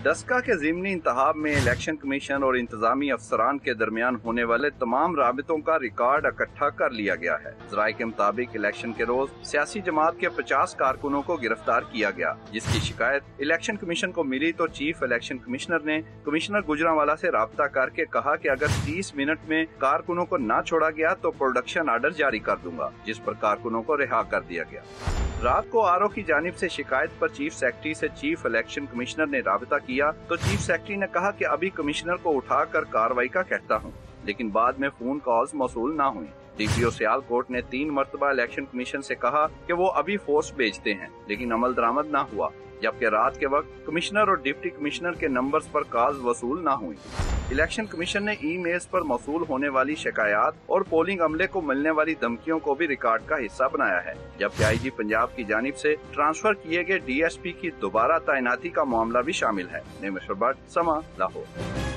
डस्का के ज़िमनी इंतखाब में election commission और इंतजामी अफसरान के दरमियान होने वाले तमाम राबितों का रिकॉर्ड इकट्ठा कर लिया गया है। ज़राए के मुताबिक इलेक्शन के रोज सियासी जमात के 50 कारकुनों को गिरफ्तार किया गया, जिसकी शिकायत इलेक्शन कमीशन को मिली तो चीफ इलेक्शन कमिश्नर ने कमिश्नर गुजरांवाला से राब्ता करके कहा कि अगर 30 मिनट में कारकुनों को न छोड़ा गया तो प्रोडक्शन आर्डर जारी कर दूंगा, जिस पर कारकुनों को रिहा कर दिया गया। रात को आरओ की जानिब से शिकायत पर चीफ सेक्रेटरी से चीफ इलेक्शन कमिश्नर ने राब्ता किया तो चीफ सेक्रेटरी ने कहा कि अभी कमिश्नर को उठाकर कार्रवाई का कहता हूं, लेकिन बाद में फोन कॉल्स मौसूल ना हुई। डीपीओ सियालकोट ने 3 मरतबा इलेक्शन कमीशन से कहा कि वो अभी फोर्स भेजते हैं, लेकिन अमल दरामद ना हुआ, जबकि रात के वक्त कमिश्नर और डिप्टी कमिश्नर के नंबर्स पर कॉल्स वसूल ना हुई। इलेक्शन कमीशन ने ईमेल्स पर मौसूल होने वाली शिकायत और पोलिंग अमले को मिलने वाली धमकियों को भी रिकॉर्ड का हिस्सा बनाया है, जबकि आईजी पंजाब की जानिब से ट्रांसफर किए गए डीएसपी की दोबारा तैनाती का मामला भी शामिल है। निमिष भट्ट, समा, लाहौर।